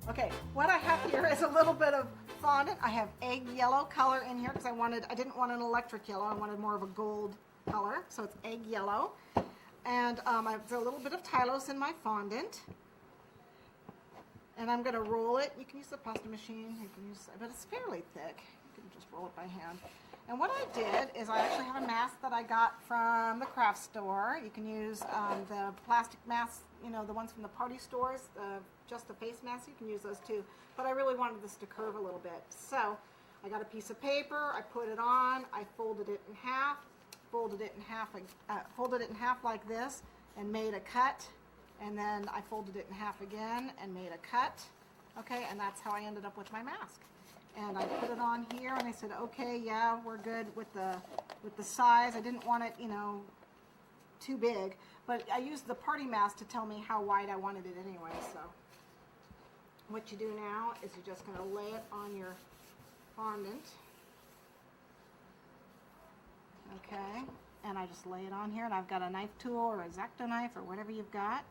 Okay, what I have here is a little bit of fondant. I have egg yellow color in here because I didn't want an electric yellow. I wanted more of a gold color, so it's egg yellow. And I have a little bit of Tylose in my fondant. And I'm going to roll it. You can use the pasta machine, you can use, but it's fairly thick. You can just roll it by hand. And what I did is I actually have a mask that I got from the craft store. You can use the plastic masks, you know, the ones from the party stores, just the face masks. You can use those too. But I really wanted this to curve a little bit. So I got a piece of paper, I put it on, I folded it in half, folded it in half like this, and made a cut. And then I folded it in half again and made a cut. Okay, and that's how I ended up with my mask. And I put it on here, and I said, okay, yeah, we're good with the size. I didn't want it, you know, too big, but I used the party mask to tell me how wide I wanted it anyway. So what you do now is you're just going to lay it on your fondant. Okay, and I just lay it on here, and I've got a knife tool or a X-Acto knife or whatever you've got.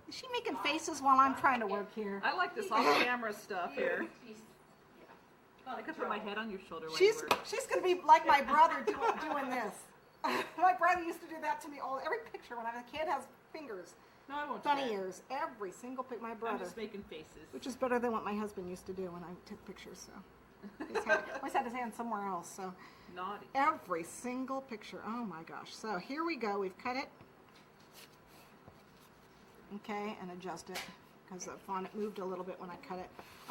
Is she making faces while I'm trying to work here? I like this off-camera stuff here. I could put my head on your shoulder while you work. She's going to be like my brother doing this. My brother used to do that to me every picture when I was a kid has fingers. No, I won't. Funny ears. Every single pic. My brother. I'm just making faces. Which is better than what my husband used to do when I took pictures. So always had his hand somewhere else. So naughty. Every single picture. Oh my gosh. So here we go. We've cut it. Okay, and adjust it because the fondant moved a little bit when I cut it.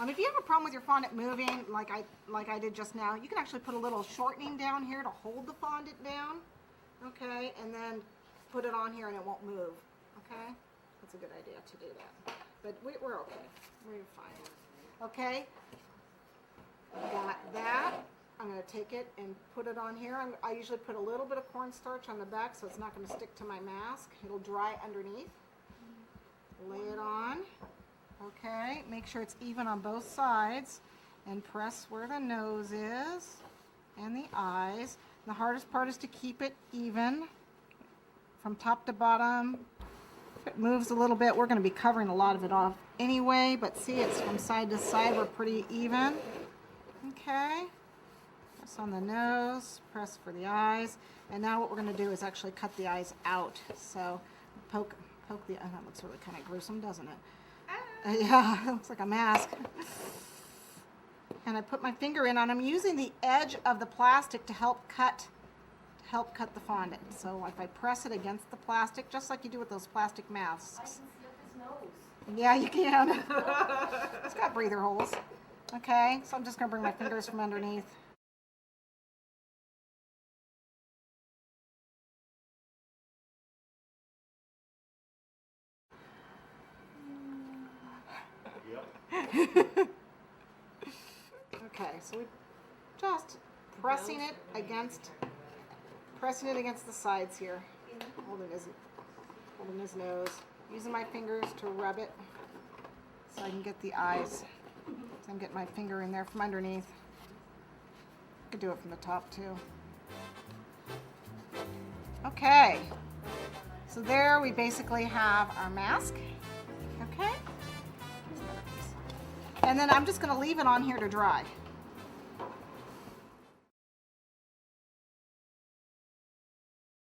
If you have a problem with your fondant moving, like I did just now, you can actually put a little shortening down here to hold the fondant down. Okay, and then put it on here and it won't move. Okay, that's a good idea to do that. But we're okay. We're fine. Okay, got that. I'm going to take it and put it on here. I usually put a little bit of cornstarch on the back so it's not going to stick to my mask. It'll dry underneath. Lay it on. Okay, make sure it's even on both sides and press where the nose is and the eyes. The hardest part is to keep it even from top to bottom. If it moves a little bit, we're going to be covering a lot of it off anyway, but see, it's from side to side. We're pretty even. Okay, press on the nose, press for the eyes, and now what we're going to do is actually cut the eyes out. So poke the, that looks really kind of gruesome, doesn't it? Yeah, it looks like a mask. And I put my finger in, and I'm using the edge of the plastic to help cut the fondant. So if I press it against the plastic, just like you do with those plastic masks. I can see up his nose. Yeah, you can. It's got breather holes. Okay, so I'm just going to bring my fingers from underneath. Okay, so we just pressing it against the sides here, holding his nose, using my fingers to rub it so I can get the eyes. So I'm getting my finger in there from underneath. I could do it from the top too. Okay, so there we basically have our mask. Okay. And then I'm just going to leave it on here to dry.